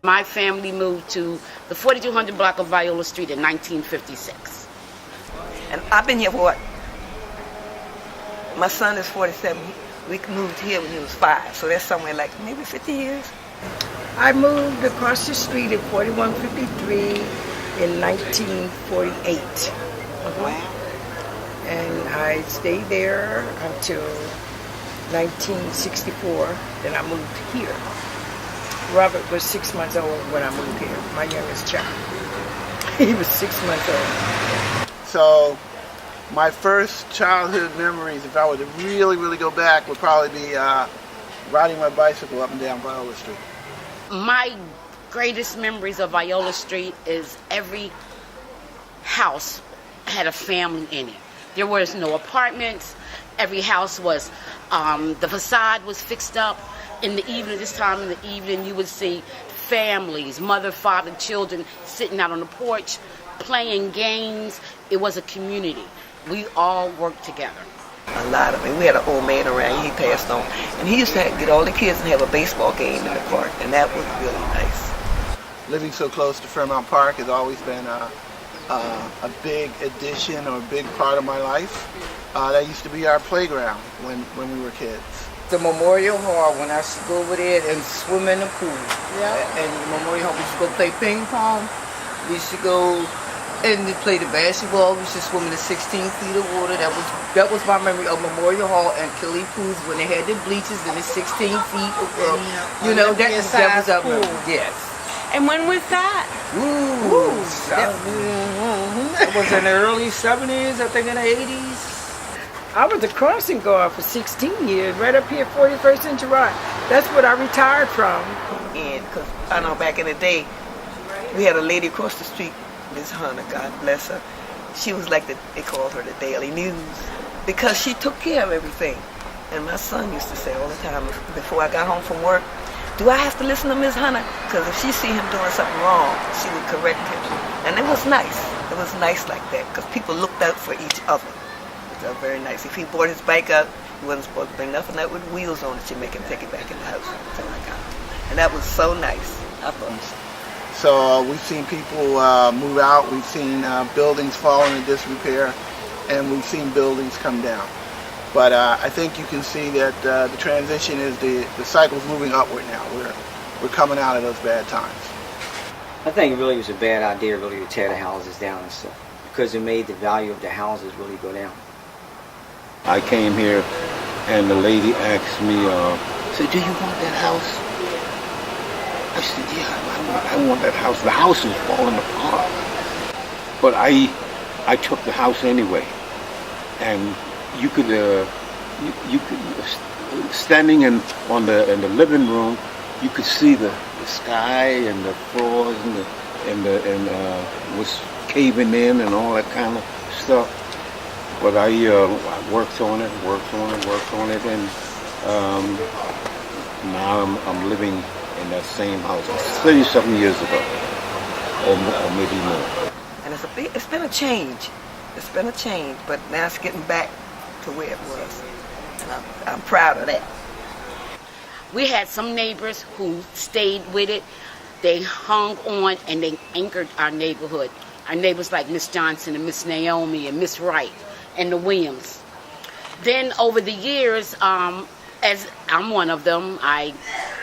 My family moved to the 4200 block of Viola Street in 1956. And I've been here for what? My son is 47. We moved here when he was 5, so that's somewhere like maybe 50 years. I moved across the street at 4153 in 1948. Wow. And I stayed there until 1964. Then I moved here. Robert was 6 months old when I moved here, my youngest child. He was 6 months old. So my first childhood memories, if I were to really go back, would probably be riding my bicycle up and down Viola Street. My greatest memories of Viola Street is every house had a family in it. There was no apartments. Every house was, the facade was fixed up. In the evening, this time in the evening, you would see families, mother, father, children sitting out on the porch, playing games. It was a community. We all worked together. A lot of it. We had an old man around, he passed on. And he used to get all the kids and have a baseball game in the park, and that was really nice. Living so close to Fairmount Park has always been a big addition or a big part of my life. That used to be our playground when we were kids. The Memorial Hall, when I used to go over there and swim in the pool. Yeah. And the Memorial Hall, we used to go play ping pong. We used to go and play the basketball. We used to swim in the 16 feet of water. That was my memory of Memorial Hall and Kelly Pools when they had the bleachers in the 16 feet of water. You know, that was our memory. Yes. And when was that? It was in the early 70s, I think in the 80s. I was a crossing guard for 16 years, right up here, 41st and Girard. That's what I retired from. And because I know back in the day, we had a lady across the street, Miss Hunter, God bless her. She was like they called her the Daily News because she took care of everything. And my son used to say all the time before I got home from work, do I have to listen to Miss Hunter? Because if she see him doing something wrong, she would correct him. And it was nice. It was nice like that because people looked out for each other. It was very nice. If he brought his bike out, he wasn't supposed to bring nothing out with wheels on it to make him take it back in the house. Something like that. And that was so nice. I thought. So we've seen people move out. We've seen buildings fall into disrepair, and we've seen buildings come down. But I think you can see that the transition is the cycle's moving upward now. We're coming out of those bad times. I think it really was a bad idea really to tear the houses down and stuff because it made the value of the houses really go down. I came here and the lady asked me, said, do you want that house? I said, yeah, I want that house. The house is falling apart. But I took the house anyway. And you could standing in the living room, you could see the sky and the floors and was caving in and all that kind of stuff. But I worked on it, and now I'm living in that same house 30-something years ago, or maybe more. And it's been a change. It's been a change, but now it's getting back to where it was. And I'm proud of that. We had some neighbors who stayed with it. They hung on and they anchored our neighborhood. Our neighbors like Miss Johnson and Miss Naomi and Miss Wright and the Williams. Then over the years, as I'm one of them, I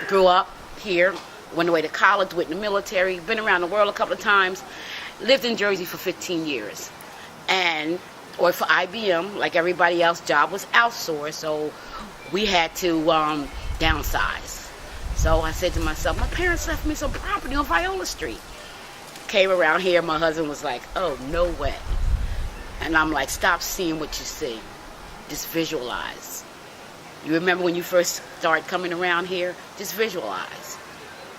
grew up here, went away to college, went in the military, been around the world a couple of times, lived in Jersey for 15 years. And worked for IBM, like everybody else, job was outsourced, so we had to downsize. So I said to myself, my parents left me some property on Viola Street. Came around here, my husband was like, oh, no way. And I'm like, stop seeing what you see. Just visualize. You remember when you first started coming around here? Just visualize.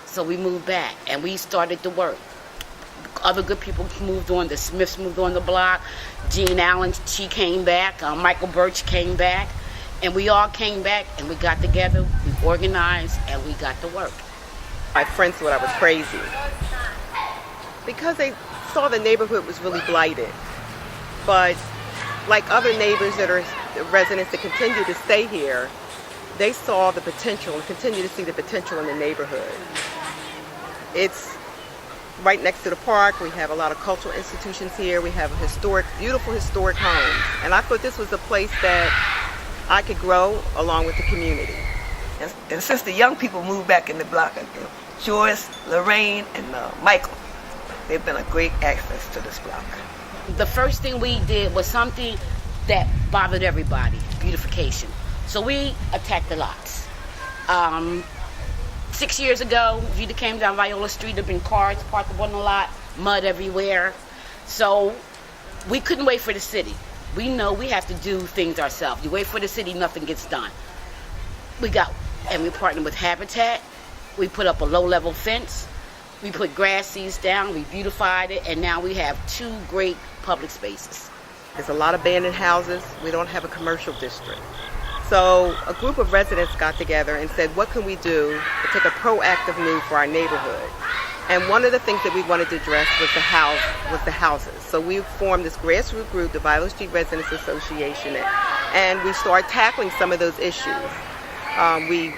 So we moved back, and we started to work. Other good people moved on. The Smiths moved on the block. Jean Allen, she came back. Michael Birch came back. And we all came back, and we got together. We organized, and we got to work. My friends thought I was crazy because they saw the neighborhood was really blighted. But like other neighbors that are residents that continue to stay here, they saw the potential and continue to see the potential in the neighborhood. It's right next to the park. We have a lot of cultural institutions here. We have beautiful historic homes. And I thought this was a place that I could grow along with the community. And since the young people moved back in the block, Joyce, Lorraine, and Michael, they've been a great access to this block. The first thing we did was something that bothered everybody, beautification. So we attacked the lots. 6 years ago, if you came down Viola Street, there'd been cars parked on the lot, mud everywhere. So we couldn't wait for the city. We know we have to do things ourselves. You wait for the city, nothing gets done. We partnered with Habitat. We put up a low-level fence. We put grass seeds down. We beautified it, and now we have 2 great public spaces. There's a lot of abandoned houses. We don't have a commercial district. So a group of residents got together and said, what can we do to take a proactive move for our neighborhood? And one of the things that we wanted to address was the houses. So we formed this grassroots group, the Viola Street Residents Association, and we started tackling some of those issues. We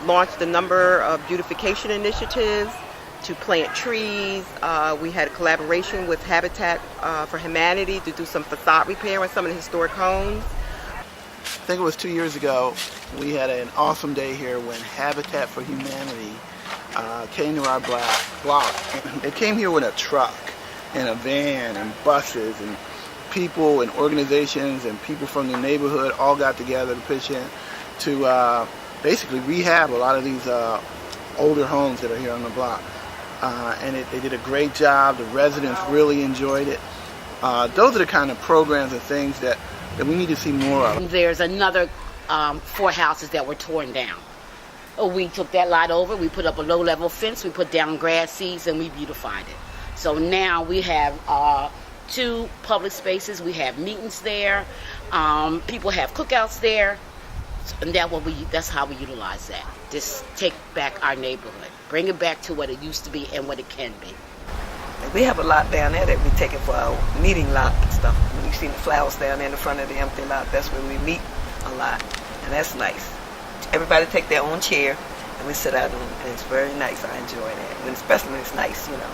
launched a number of beautification initiatives to plant trees. We had a collaboration with Habitat for Humanity to do some facade repair on some of the historic homes. I think it was 2 years ago, we had an awesome day here when Habitat for Humanity came to our block. They came here with a truck and a van and buses, and people and organizations and people from the neighborhood all got together to pitch in to basically rehab a lot of these older homes that are here on the block. And they did a great job. The residents really enjoyed it. Those are the kind of programs and things that we need to see more of. There's another 4 houses that were torn down. We took that lot over. We put up a low-level fence. We put down grass seeds, and we beautified it. So now we have 2 public spaces. We have meetings there. People have cookouts there. And that's how we utilize that. Just take back our neighborhood. Bring it back to what it used to be and what it can be. We have a lot down there that we take it for our meeting lot and stuff. When you see the flowers down there in the front of the empty lot, that's where we meet a lot. And that's nice. Everybody take their own chair and we sit out and it's very nice. I enjoy that. And especially when it's nice, you know.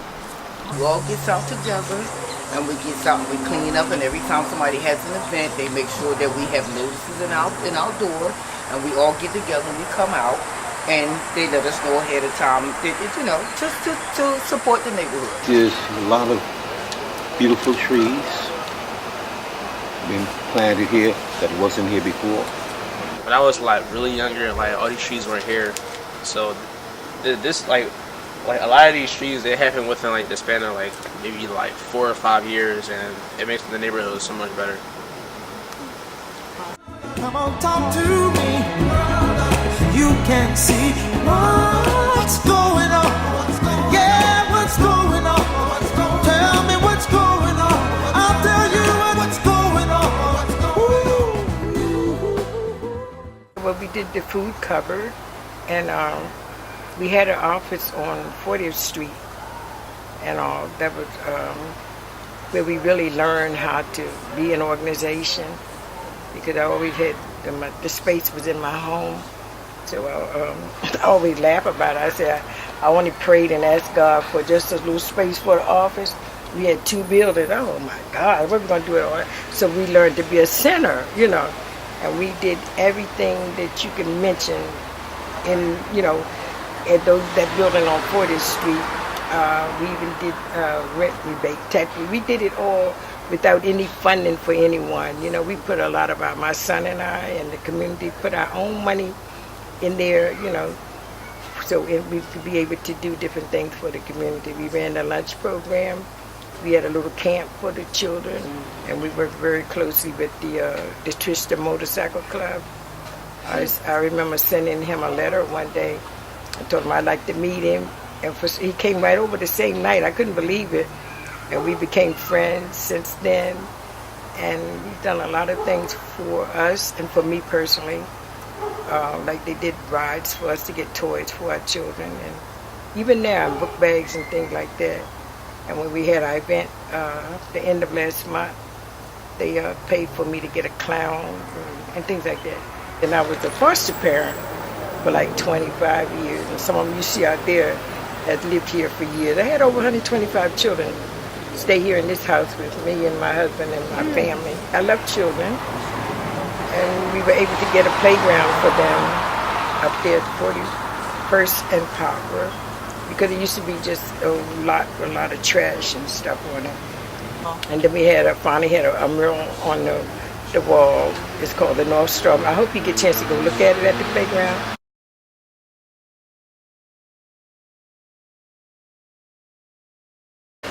We all get out together and we get out and we clean up, and every time somebody has an event, they make sure that we have notices in our door, and we all get together and we come out and they let us know ahead of time, just to support the neighborhood. There's a lot of beautiful trees being planted here that wasn't here before. When I was really younger, all these trees weren't here, so this a lot of these trees, they happen within the span of maybe 4 or 5 years, and it makes the neighborhood so much better. Come on, talk to me. You can see what's going on. Yeah, what's going on? Tell me what's going on. I'll tell you what's going on. Well, we did the food cupboard, and we had an office on 40th Street, and that was where we really learned how to be an organization, because I always had the space was in my home. So I always laugh about it. I said I only prayed and asked God for just a little space for the office. We had 2 buildings. Oh my God, what are we going to do it all? So we learned to be a center, and we did everything that you can mention in, at that building on 40th Street. We even did rent rebate, tax. We did it all without any funding for anyone. We put a lot of my son and I and the community put our own money in there, so we could be able to do different things for the community. We ran a lunch program. We had a little camp for the children, and we worked very closely with the Trista Motorcycle Club. I remember sending him a letter one day. I told him I'd like to meet him, and he came right over the same night. I couldn't believe it, and we became friends since then. And we've done a lot of things for us and for me personally. Like they did rides for us to get toys for our children, and even now book bags and things like that. And when we had our event the end of last month, they paid for me to get a clown and things like that. And I was a foster parent for 25 years, and some of them you see out there, that lived here for years. I had over 125 children stay here in this house with me and my husband and my family. I love children, and we were able to get a playground for them up there at 41st and Power, because it used to be just a lot of trash and stuff on it. And then we finally had a mural on the wall. It's called the North Star. I hope you get a chance to go look at it at the playground.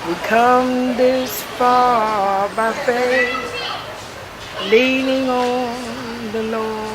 We come this far by faith, leaning on the Lord.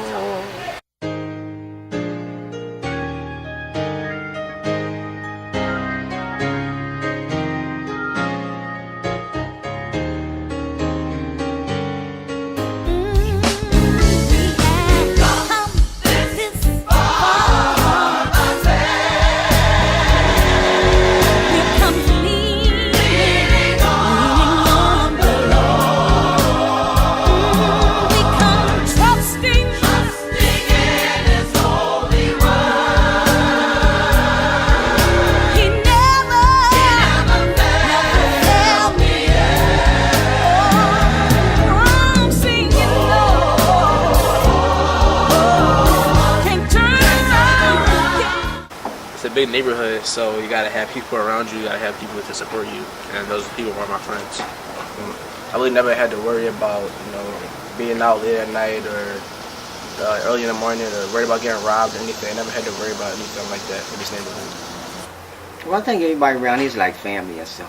Big neighborhood, so you gotta have people around you, you gotta have people to support you, and those people are my friends. I really never had to worry about, being out late at night or early in the morning or worried about getting robbed or anything. I never had to worry about anything like that in this neighborhood. Well, I think everybody around here is like family or so.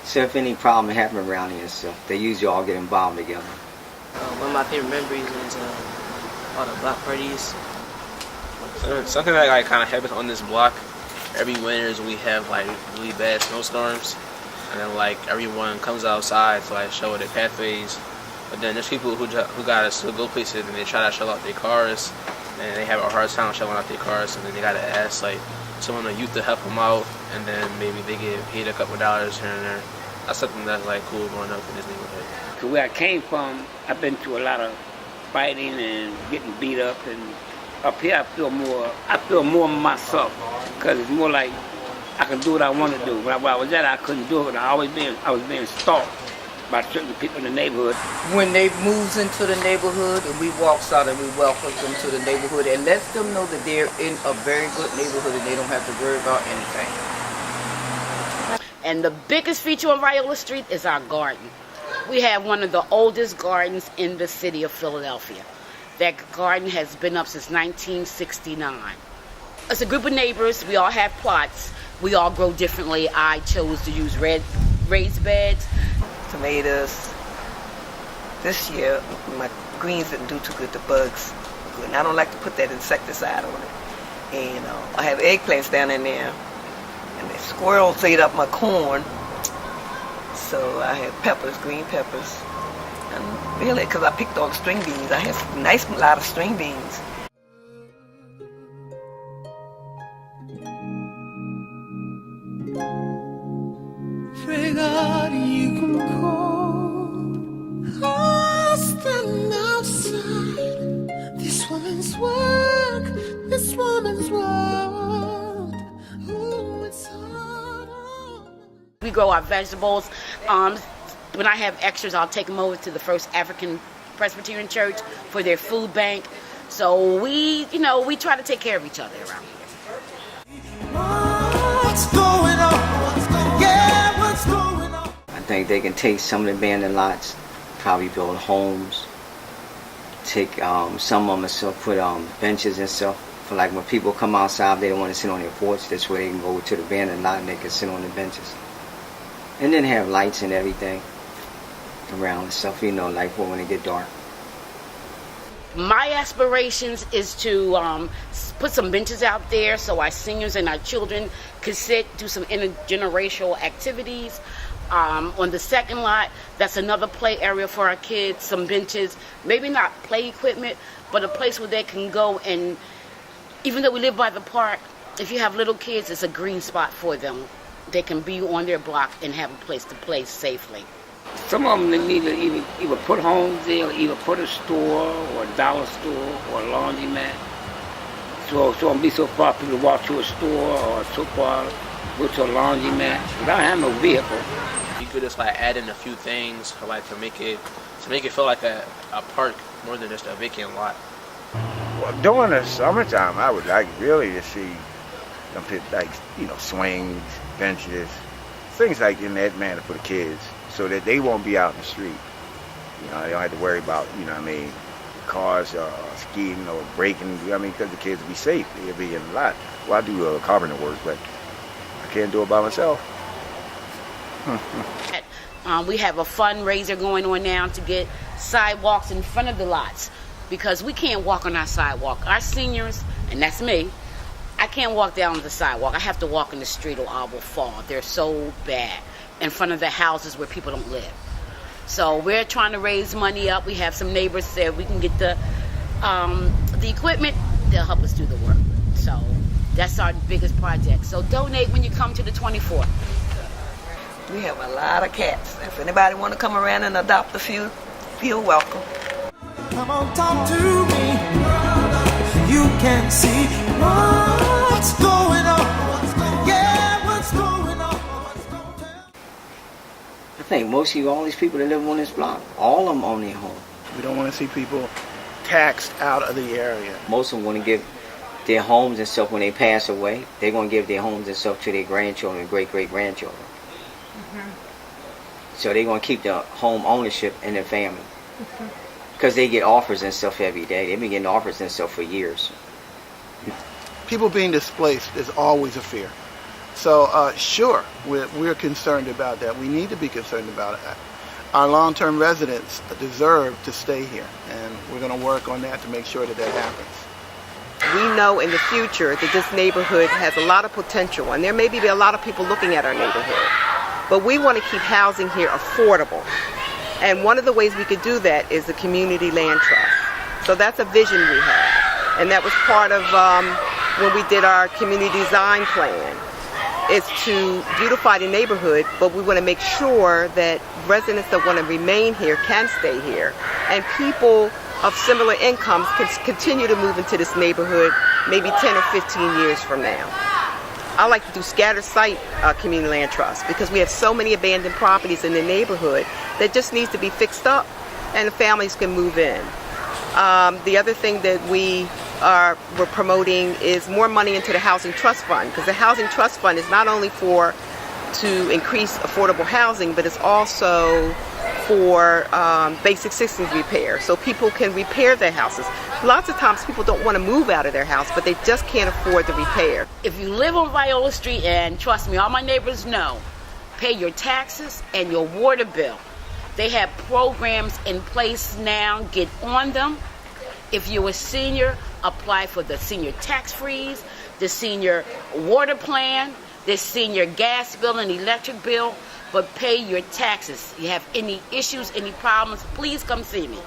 So if any problem happen around here, so they usually all get involved together. One of my favorite memories is all the block parties. Something that kind of happens on this block every winter is we have really bad snowstorms, and then everyone comes outside to show their pathways. But then there's people who gotta still go places and they try to shell out their cars, and they have a hard time shelling out their cars, and then they gotta ask someone in the youth to help them out, and then maybe they get paid a couple dollars here and there. That's something that's cool growing up in this neighborhood. So where I came from, I've been through a lot of fighting and getting beat up, and up here I feel more myself, because it's more like I can do what I want to do. Where I was at, I couldn't do it. I was being stalked by certain people in the neighborhood. When they moves into the neighborhood and we walks out and we welcome them to the neighborhood and lets them know that they're in a very good neighborhood and they don't have to worry about anything. And the biggest feature on Viola Street is our garden. We have one of the oldest gardens in the city of Philadelphia. That garden has been up since 1969. It's a group of neighbors. We all have plots. We all grow differently. I chose to use raised beds. Tomatoes. This year, my greens didn't do too good. The bugs. Good. And I don't like to put that insecticide on it. And I have eggplants down in there. And the squirrels ate up my corn. So I have peppers, green peppers. And really, because I picked all the string beans. I had a nice lot of string beans. Pray God you can call. I'll stand outside this woman's work, this woman's world. Ooh, it's hard. We grow our vegetables. When I have extras, I'll take them over to the First African Presbyterian Church for their food bank. So we try to take care of each other around here. What's going on? Yeah, what's going on? I think they can take some of the abandoned lots, probably build homes, take some of them and stuff, put benches and stuff. For when people come outside, they don't want to sit on their porch. This way they can go over to the abandoned lot and they can sit on the benches. And then have lights and everything around and stuff, for when it get dark. My aspirations is to put some benches out there so our seniors and our children could sit, do some intergenerational activities. On the second lot, that's another play area for our kids, some benches, maybe not play equipment, but a place where they can go, and even though we live by the park, if you have little kids, it's a green spot for them. They can be on their block and have a place to play safely. Some of them they need to either put homes there, or either put a store or a dollar store or a laundromat. So don't be so far people walk to a store or so far go to a laundromat. I don't have no vehicle. You could just like add in a few things, like to make it feel like a park more than just a vacant lot. Well, during the summertime, I would like really to see them put, like, you know, swings, benches, things like in that manner for the kids, so that they won't be out in the street. You know, they don't have to worry about, you know what I mean, cars skiing or braking. I mean, because the kids will be safe. They'll be in a lot. Well, I do carpenter work, but I can't do it by myself. We have a fundraiser going on now to get sidewalks in front of the lots because we can't walk on our sidewalk. Our seniors, and that's me, I can't walk down the sidewalk. I have to walk in the street or I will fall. They're so bad in front of the houses where people don't live. So we're trying to raise money up. We have some neighbors said we can get the equipment. They'll help us do the work. So that's our biggest project. So donate when you come to the 24th. We have a lot of cats. If anybody want to come around and adopt a few, feel welcome. Come on, talk to me. You can see what's going on. Yeah, what's going on. I think most of all these people that live on this block, all of them own their home. We don't want to see people taxed out of the area. Most of them want to give their homes and stuff when they pass away. They're going to give their homes and stuff to their grandchildren and great-great-grandchildren. So they're going to keep the home ownership in their family. Because they get offers and stuff every day. They've been getting offers and stuff for years. People being displaced is always a fear. So sure, we're concerned about that. We need to be concerned about it. Our long-term residents deserve to stay here, and we're going to work on that to make sure that that happens. We know in the future that this neighborhood has a lot of potential, and there may be a lot of people looking at our neighborhood. But we want to keep housing here affordable. And one of the ways we could do that is the community land trust. So that's a vision we have. And that was part of when we did our community design plan. It's to beautify the neighborhood, but we want to make sure that residents that want to remain here can stay here. And people of similar incomes can continue to move into this neighborhood maybe 10 or 15 years from now. I like to do scattered site community land trust because we have so many abandoned properties in the neighborhood that just needs to be fixed up and the families can move in. The other thing that we're promoting is more money into the Housing Trust Fund, because the Housing Trust Fund is not only to increase affordable housing, but it's also for basic systems repair, so people can repair their houses. Lots of times people don't want to move out of their house, but they just can't afford the repair. If you live on Viola Street, and trust me, all my neighbors know, pay your taxes and your water bill. They have programs in place now. Get on them. If you're a senior, apply for the senior tax freeze, the senior water plan, the senior gas bill and electric bill, but pay your taxes. You have any issues, any problems, please come see me.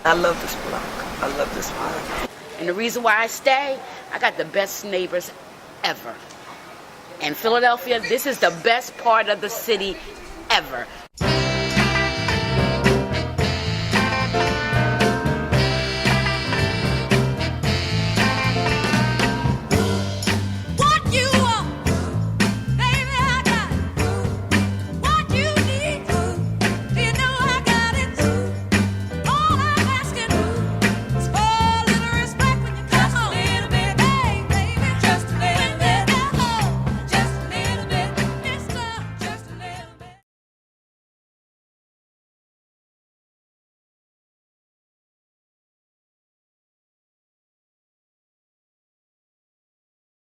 I love this block. I love this block. And the reason why I stay, I got the best neighbors ever. In Philadelphia, this is the best part of the city ever.